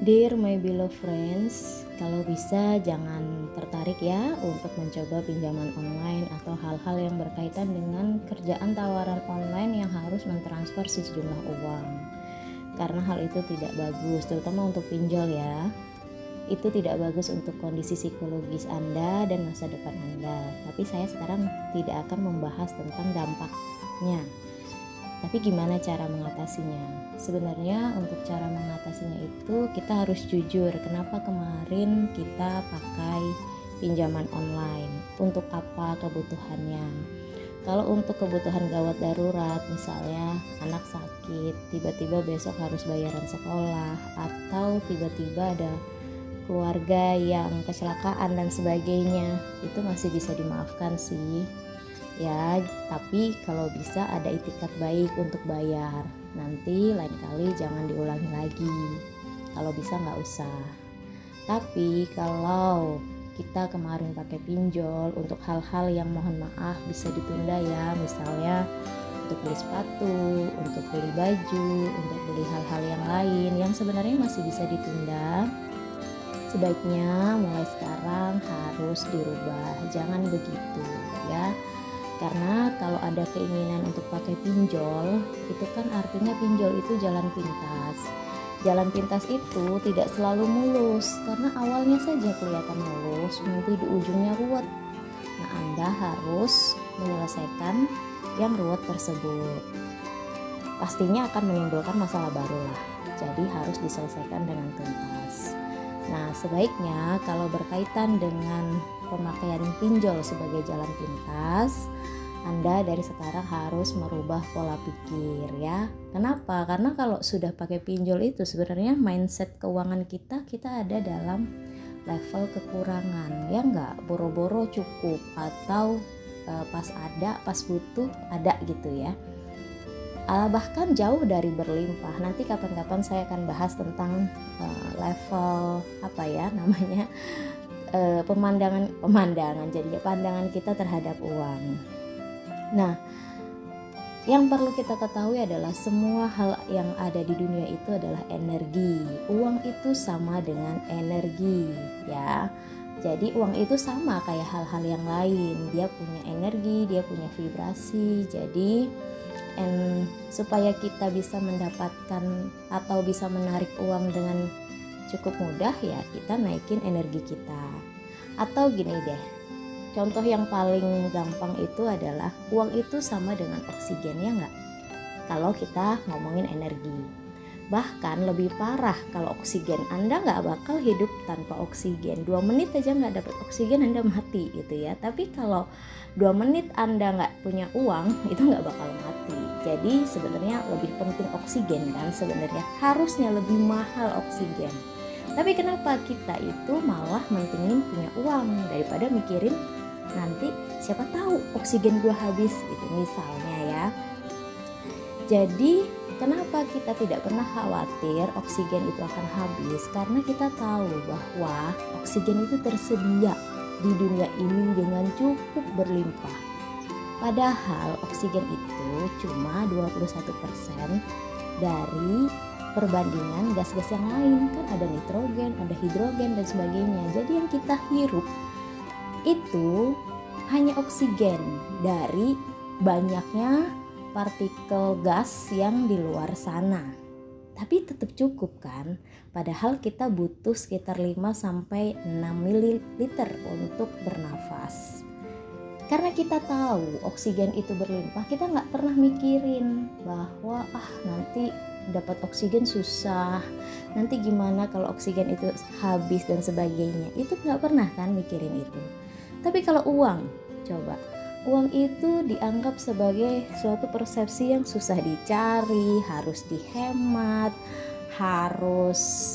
Dear my beloved friends, kalau bisa jangan tertarik ya untuk mencoba pinjaman online atau hal-hal yang berkaitan dengan kerjaan tawaran online yang harus mentransfer sejumlah uang. Karena hal itu tidak bagus, terutama untuk pinjol ya. Itu tidak bagus untuk kondisi psikologis Anda dan masa depan Anda. Tapi saya sekarang tidak akan membahas tentang dampaknya. Tapi gimana cara mengatasinya? Sebenarnya untuk cara mengatasinya itu kita harus jujur. Kenapa kemarin kita pakai pinjaman online? Untuk apa kebutuhannya? Kalau untuk kebutuhan gawat darurat, misalnya anak sakit, tiba-tiba besok harus bayaran sekolah, atau tiba-tiba ada keluarga yang kecelakaan dan sebagainya, itu masih bisa dimaafkan sih. Ya, tapi kalau bisa ada itikat baik untuk bayar. Nanti lain kali jangan diulangi lagi. Kalau bisa nggak usah. Tapi kalau kita kemarin pakai pinjol untuk hal-hal yang mohon maaf bisa ditunda ya. Misalnya untuk beli sepatu, untuk beli baju, untuk beli hal-hal yang lain yang sebenarnya masih bisa ditunda. Sebaiknya mulai sekarang harus dirubah. Jangan begitu ya. Karena kalau ada keinginan untuk pakai pinjol, itu kan artinya pinjol itu jalan pintas. Jalan pintas itu tidak selalu mulus, karena awalnya saja kelihatan mulus, nanti di ujungnya ruwet. Nah, Anda harus menyelesaikan yang ruwet tersebut. Pastinya akan menimbulkan masalah baru lah, jadi harus diselesaikan dengan tuntas. Nah, sebaiknya kalau berkaitan dengan pemakaian pinjol sebagai jalan pintas, Anda dari sekarang harus merubah pola pikir ya. Kenapa? Karena kalau sudah pakai pinjol itu sebenarnya mindset keuangan kita ada dalam level kekurangan. Ya enggak, boro-boro cukup atau pas butuh ada gitu ya. Bahkan jauh dari berlimpah. Nanti kapan-kapan saya akan bahas tentang level pandangan kita terhadap uang. Nah, yang perlu kita ketahui adalah semua hal yang ada di dunia itu adalah energi. Uang itu sama dengan energi ya. Jadi uang itu sama kayak hal-hal yang lain. Dia punya energi, dia punya vibrasi. Jadi supaya kita bisa mendapatkan atau bisa menarik uang dengan cukup mudah ya, kita naikin energi kita. Atau gini deh, contoh yang paling gampang itu adalah uang itu sama dengan oksigen ya enggak? Kalau kita ngomongin energi. Bahkan lebih parah kalau oksigen, Anda nggak bakal hidup tanpa oksigen. 2 menit aja nggak dapat oksigen Anda mati gitu ya. Tapi kalau 2 menit Anda nggak punya uang, itu nggak bakal mati. Jadi sebenarnya lebih penting oksigen kan, sebenarnya harusnya lebih mahal oksigen. Tapi kenapa kita itu malah mentingin punya uang daripada mikirin nanti siapa tahu oksigen gua habis gitu misalnya ya. Jadi kenapa kita tidak pernah khawatir oksigen itu akan habis? Karena kita tahu bahwa oksigen itu tersedia di dunia ini dengan cukup berlimpah. Padahal oksigen itu cuma 21% dari perbandingan gas-gas yang lain. Kan ada nitrogen, ada hidrogen dan sebagainya. Jadi yang kita hirup itu hanya oksigen dari banyaknya partikel gas yang di luar sana. Tapi tetap cukup kan? Padahal kita butuh sekitar 5-6 ml untuk bernafas. Karena kita tahu oksigen itu berlimpah, kita nggak pernah mikirin bahwa nanti dapat oksigen susah, nanti gimana kalau oksigen itu habis dan sebagainya. Itu nggak pernah kan mikirin itu. Tapi kalau uang, coba. Uang itu dianggap sebagai suatu persepsi yang susah dicari, harus dihemat, harus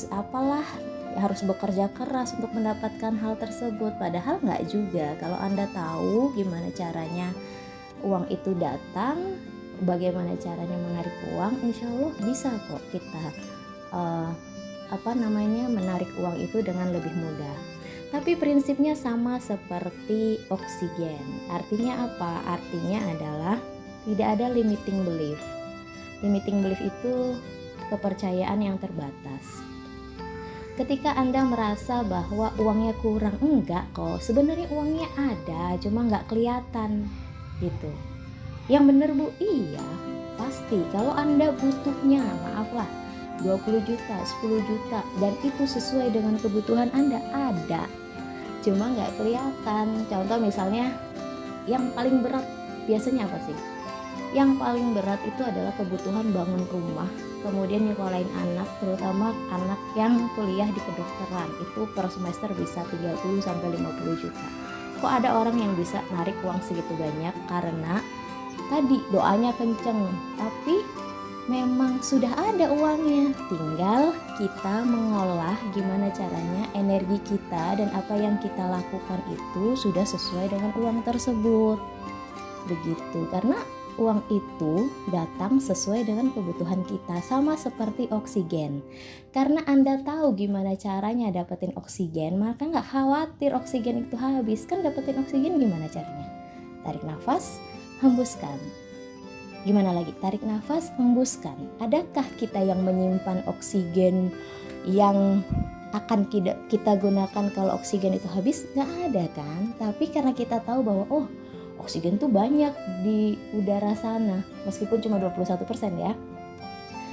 bekerja keras untuk mendapatkan hal tersebut. Padahal nggak juga. Kalau Anda tahu gimana caranya uang itu datang, bagaimana caranya menarik uang, insya Allah bisa kok kita menarik uang itu dengan lebih mudah. Tapi prinsipnya sama seperti oksigen. Artinya apa? Artinya adalah tidak ada limiting belief. Limiting belief itu kepercayaan yang terbatas. Ketika Anda merasa bahwa uangnya kurang, enggak kok, sebenarnya uangnya ada, cuma nggak kelihatan gitu. Yang bener Bu, iya pasti kalau Anda butuhnya, maaf lah, 20 juta, 10 juta, dan itu sesuai dengan kebutuhan Anda, ada, cuma nggak kelihatan. Contoh misalnya, yang paling berat biasanya apa sih? Yang paling berat itu adalah kebutuhan bangun rumah, kemudian nyekolahin anak, terutama anak yang kuliah di kedokteran, itu per semester bisa 30-50 juta. Kok ada orang yang bisa narik uang segitu banyak? Karena tadi doanya kenceng, tapi memang sudah ada uangnya, tinggal kita mengolah gimana caranya energi kita dan apa yang kita lakukan itu sudah sesuai dengan uang tersebut. Begitu, karena uang itu datang sesuai dengan kebutuhan kita, sama seperti oksigen. Karena Anda tahu gimana caranya dapetin oksigen, maka nggak khawatir oksigen itu habis. Kan dapetin oksigen gimana caranya? Tarik nafas, hembuskan. Gimana lagi? Tarik nafas, hembuskan. Adakah kita yang menyimpan oksigen yang akan kita gunakan kalau oksigen itu habis? Nggak ada kan? Tapi karena kita tahu bahwa oksigen tuh banyak di udara sana, meskipun cuma 21% ya.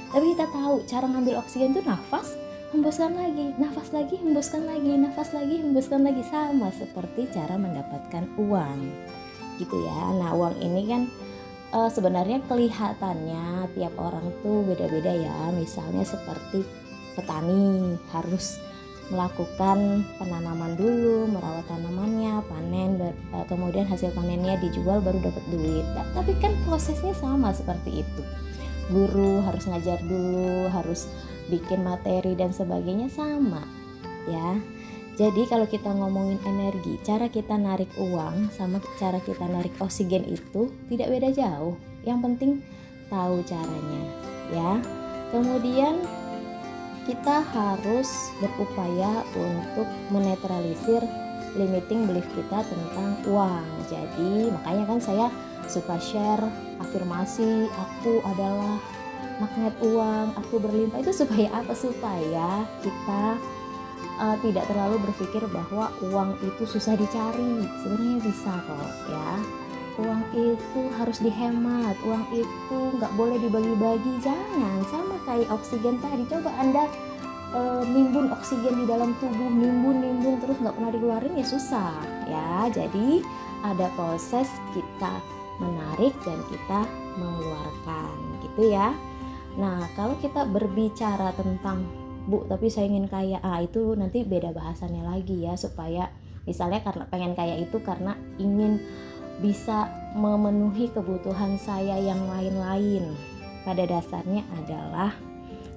Tapi kita tahu cara ngambil oksigen tuh nafas, hembuskan lagi, nafas lagi, hembuskan lagi, nafas lagi, hembuskan lagi, sama seperti cara mendapatkan uang. Gitu ya. Nah, uang ini kan sebenarnya kelihatannya tiap orang tuh beda-beda ya. Misalnya seperti petani harus melakukan penanaman dulu, merawat tanamannya, panen, kemudian hasil panennya dijual baru dapat duit. Tapi kan prosesnya sama seperti itu. Guru harus ngajar dulu, harus bikin materi dan sebagainya, sama ya. Jadi kalau kita ngomongin energi, cara kita narik uang sama cara kita narik oksigen itu tidak beda jauh. Yang penting tahu caranya ya. Kemudian kita harus berupaya untuk menetralisir limiting belief kita tentang uang. Jadi makanya kan saya suka share afirmasi, aku adalah magnet uang, aku berlimpah. Itu supaya apa? Supaya kita tidak terlalu berpikir bahwa uang itu susah dicari. Sebenarnya bisa kok ya. Uang itu harus dihemat, uang itu nggak boleh dibagi-bagi, jangan. Sama kayak oksigen tadi, coba Anda nimbun oksigen di dalam tubuh, nimbun terus nggak pernah dikeluarin, ya susah ya. Jadi ada proses kita menarik dan kita mengeluarkan gitu ya. Nah, kalau kita berbicara tentang Bu, tapi saya ingin kaya, itu nanti beda bahasannya lagi ya. Supaya misalnya karena pengen kaya itu karena ingin bisa memenuhi kebutuhan saya yang lain-lain. Pada dasarnya adalah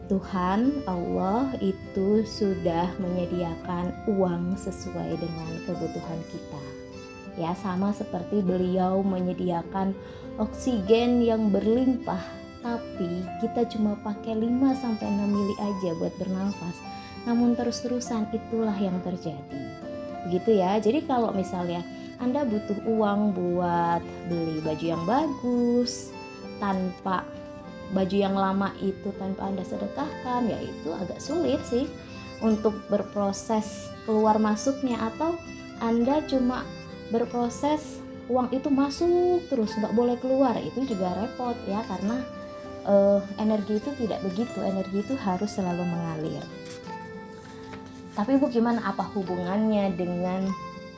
Tuhan Allah itu sudah menyediakan uang sesuai dengan kebutuhan kita. Ya, sama seperti beliau menyediakan oksigen yang berlimpah, tapi kita cuma pakai 5-6 mili aja buat bernafas. Namun terus-terusan itulah yang terjadi. Begitu ya. Jadi kalau misalnya Anda butuh uang buat beli baju yang bagus, tanpa baju yang lama itu tanpa Anda sedekahkan, ya itu agak sulit sih untuk berproses keluar masuknya. Atau Anda cuma berproses uang itu masuk terus nggak boleh keluar, itu juga repot ya. Karena energi itu tidak begitu, energi itu harus selalu mengalir. Tapi Bu, gimana, apa hubungannya dengan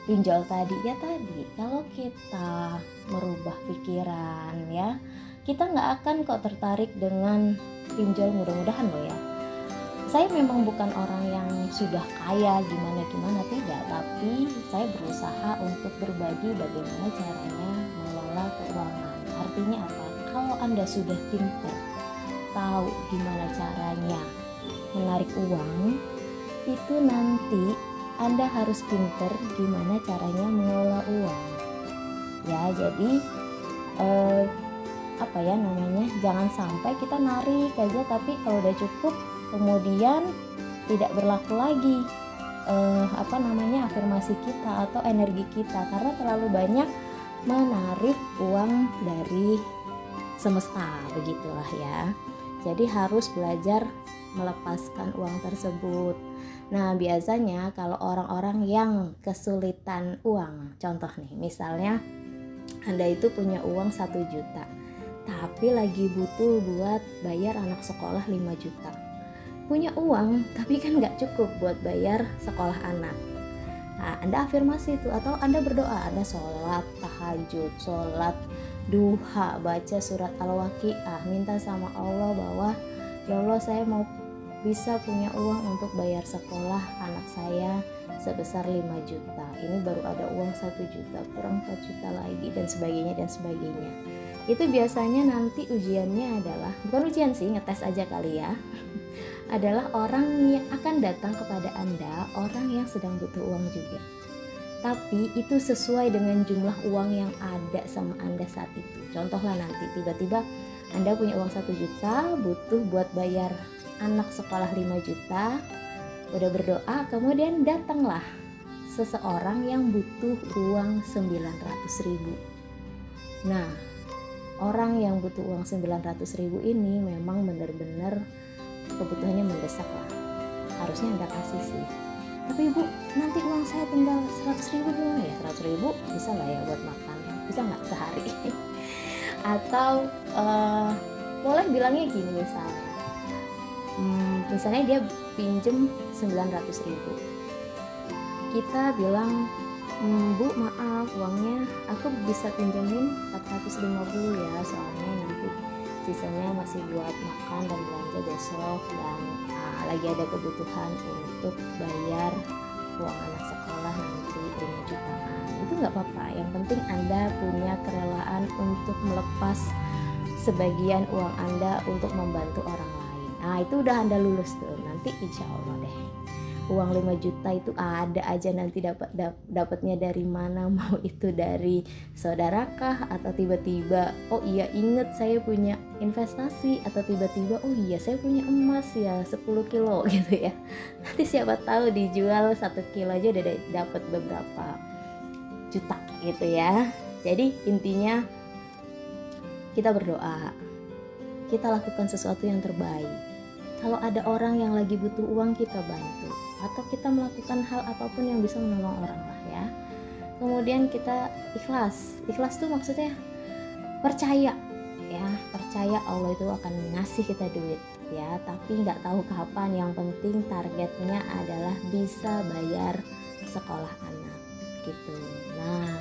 pinjol tadi? Ya tadi, kalau kita merubah pikiran ya, kita nggak akan kok tertarik dengan pinjol, mudah-mudahan loh ya. Saya memang bukan orang yang sudah kaya gimana-gimana, tidak, tapi saya berusaha untuk berbagi bagaimana caranya mengelola keuangan. Artinya apa? Kalau Anda sudah pintar, tahu gimana caranya menarik uang, itu nanti Anda harus pintar gimana caranya mengelola uang. Ya, jadi jangan sampai kita narik aja tapi kalau udah cukup kemudian tidak berlaku lagi afirmasi kita atau energi kita, karena terlalu banyak menarik uang dari semesta, begitulah ya. Jadi harus belajar melepaskan uang tersebut. Nah, biasanya kalau orang-orang yang kesulitan uang, contoh nih, misalnya Anda itu punya uang 1 juta, tapi lagi butuh buat bayar anak sekolah 5 juta. Punya uang, tapi kan nggak cukup buat bayar sekolah anak. Nah, Anda afirmasi itu, atau Anda berdoa, Anda sholat tahajud, sholat duha, baca surat Al-Waqiah, minta sama Allah bahwa ya Allah, saya mau bisa punya uang untuk bayar sekolah anak saya sebesar 5 juta. Ini baru ada uang 1 juta, kurang 4 juta lagi, dan sebagainya dan sebagainya. Itu biasanya nanti ujiannya adalah, bukan ujian sih, ngetes aja kali ya, adalah orang yang akan datang kepada Anda, orang yang sedang butuh uang juga. Tapi itu sesuai dengan jumlah uang yang ada sama Anda saat itu. Contohlah nanti tiba-tiba Anda punya uang 1 juta, butuh buat bayar anak sekolah 5 juta, udah berdoa, kemudian datanglah seseorang yang butuh uang 900.000. Nah, orang yang butuh uang 900.000 ini memang benar-benar kebutuhannya mendesak lah. Harusnya Anda kasih sih. Tapi Bu, nanti uang saya tinggal 100.000 gimana ya? 100.000 bisa lah ya buat makan, bisa nggak sehari? Atau boleh bilangnya gini misalnya dia pinjem 900.000, kita bilang, Bu maaf, uangnya aku bisa pinjemin 450 ya, soalnya nanti sisanya masih buat makan dan belanja besok, dan lagi ada kebutuhan untuk bayar uang anak sekolah nanti 5 jutaan. Itu nggak apa-apa, yang penting Anda punya kerelaan untuk melepas sebagian uang Anda untuk membantu orang lain. Nah, itu udah Anda lulus tuh. Nanti insya Allah deh, uang 5 juta itu ada aja nanti dapatnya dari mana, mau itu dari saudarakah, atau tiba-tiba oh iya inget saya punya investasi, atau tiba-tiba oh iya saya punya emas ya 10 kilo gitu ya. Nanti siapa tahu dijual 1 kilo aja udah dapat beberapa juta gitu ya. Jadi intinya kita berdoa, kita lakukan sesuatu yang terbaik. Kalau ada orang yang lagi butuh uang, kita bantu, atau kita melakukan hal apapun yang bisa menolong orang lah ya. Kemudian kita ikhlas. Ikhlas tuh maksudnya percaya ya, percaya Allah itu akan ngasih kita duit ya, tapi nggak tahu kapan. Yang penting targetnya adalah bisa bayar sekolah anak gitu. Nah,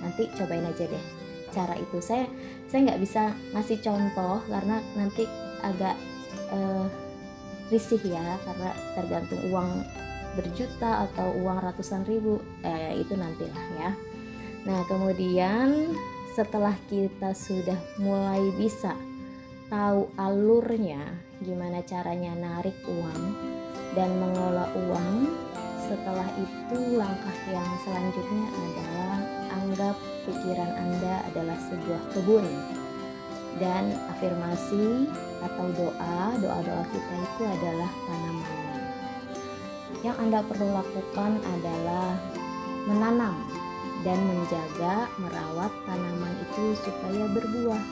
nanti cobain aja deh cara itu. Saya nggak bisa ngasih contoh karena nanti agak risih ya, karena tergantung uang berjuta atau uang ratusan ribu, itu nantilah ya. Nah, kemudian setelah kita sudah mulai bisa tahu alurnya, gimana caranya narik uang dan mengelola uang, setelah itu langkah yang selanjutnya adalah anggap pikiran Anda adalah sebuah kebun, dan afirmasi atau doa kita itu adalah tanaman. Yang Anda perlu lakukan adalah menanam dan menjaga, merawat tanaman itu supaya berbuah.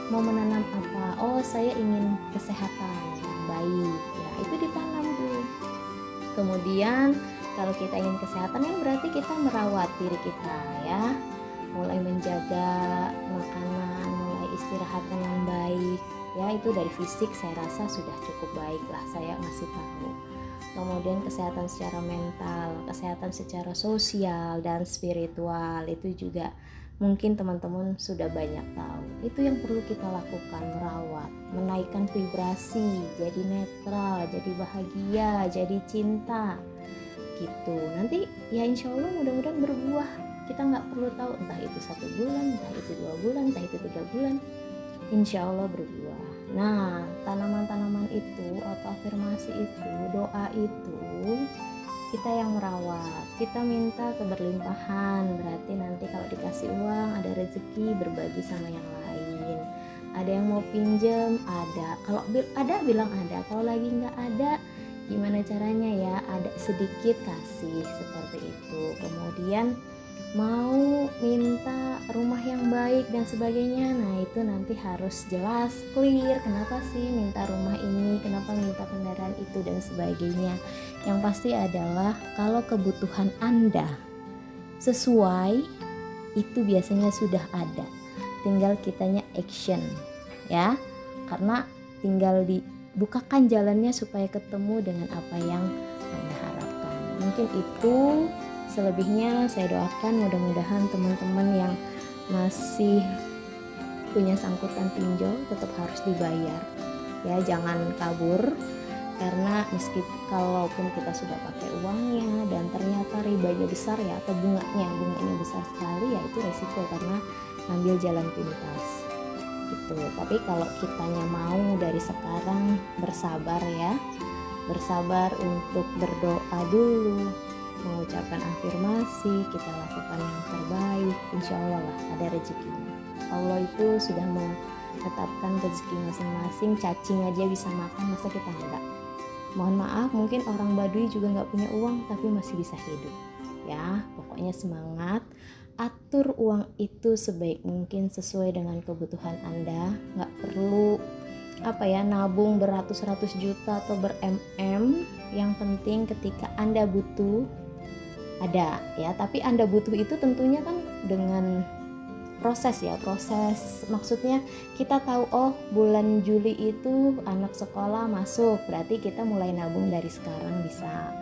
Mau menanam apa? Oh, saya ingin kesehatan yang baik, ya itu ditanam dulu. Kemudian kalau kita ingin kesehatan kan berarti kita merawat diri kita ya, mulai menjaga makanan, mulai istirahat dengan baik ya. Itu dari fisik saya rasa sudah cukup baik lah saya ngasih tahu. Kemudian kesehatan secara mental, kesehatan secara sosial dan spiritual itu juga mungkin teman-teman sudah banyak tahu. Itu yang perlu kita lakukan, merawat, menaikkan vibrasi, jadi netral, jadi bahagia, jadi cinta gitu. Nanti ya insya Allah mudah-mudahan berbuah. Kita nggak perlu tahu entah itu 1 bulan, entah itu 2 bulan, entah itu 3 bulan, insya Allah berbuah. Nah, tanaman-tanaman itu atau afirmasi itu, doa itu kita yang merawat. Kita minta keberlimpahan, berarti nanti kalau dikasih uang ada rezeki, berbagi sama yang lain. Ada yang mau pinjam, ada. Kalau ada bilang ada, kalau lagi nggak ada gimana caranya ya, ada sedikit kasih seperti itu. Kemudian mau minta rumah yang baik dan sebagainya. Nah itu nanti harus jelas, clear, kenapa sih minta rumah ini, kenapa minta kendaraan itu dan sebagainya. Yang pasti adalah kalau kebutuhan Anda sesuai, itu biasanya sudah ada, tinggal kitanya action ya, karena tinggal dibukakan jalannya supaya ketemu dengan apa yang Anda harapkan. Mungkin itu, selebihnya saya doakan mudah-mudahan teman-teman yang masih punya sangkutan pinjol tetap harus dibayar ya, jangan kabur, karena kalaupun kita sudah pakai uangnya dan ternyata ribanya besar ya, atau bunganya besar sekali, ya itu resiko karena ngambil jalan pintas gitu. Tapi kalau kitanya mau dari sekarang bersabar ya, bersabar untuk berdoa dulu, mengucapkan afirmasi, kita lakukan yang terbaik, insya Allah lah ada rezekinya. Allah itu sudah menetapkan rezeki masing-masing, cacing aja bisa makan, masa kita enggak? Mohon maaf, mungkin orang Baduy juga nggak punya uang tapi masih bisa hidup ya. Pokoknya semangat, atur uang itu sebaik mungkin sesuai dengan kebutuhan Anda. Nggak perlu nabung beratus-ratus juta atau ber-MM. Yang penting ketika Anda butuh ada ya, tapi Anda butuh itu tentunya kan dengan proses, maksudnya kita tahu oh bulan Juli itu anak sekolah masuk, berarti kita mulai nabung dari sekarang bisa.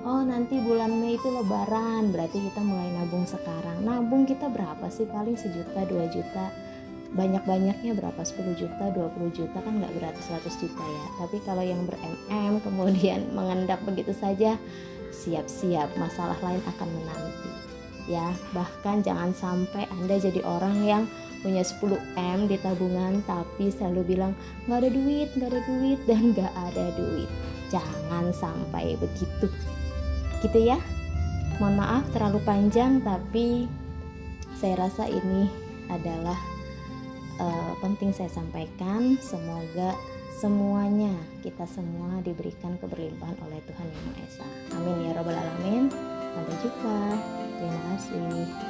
Oh nanti bulan Mei itu lebaran, berarti kita mulai nabung sekarang. Nabung kita berapa sih? Paling 1 juta 2 juta, banyak-banyaknya berapa? 10 juta 20 juta, kan nggak beratus-ratus juta ya. Tapi kalau yang ber-MM kemudian mengendap begitu saja, siap-siap masalah lain akan menanti ya. Bahkan jangan sampai Anda jadi orang yang punya 10M di tabungan tapi selalu bilang nggak ada duit dan nggak ada duit. Jangan sampai begitu gitu ya. Mohon maaf terlalu panjang, tapi saya rasa ini adalah penting saya sampaikan. Semoga semuanya, kita semua diberikan keberlimpahan oleh Tuhan Yang Maha Esa. Amin ya Rabbal Alamin. Sampai jumpa. Terima kasih.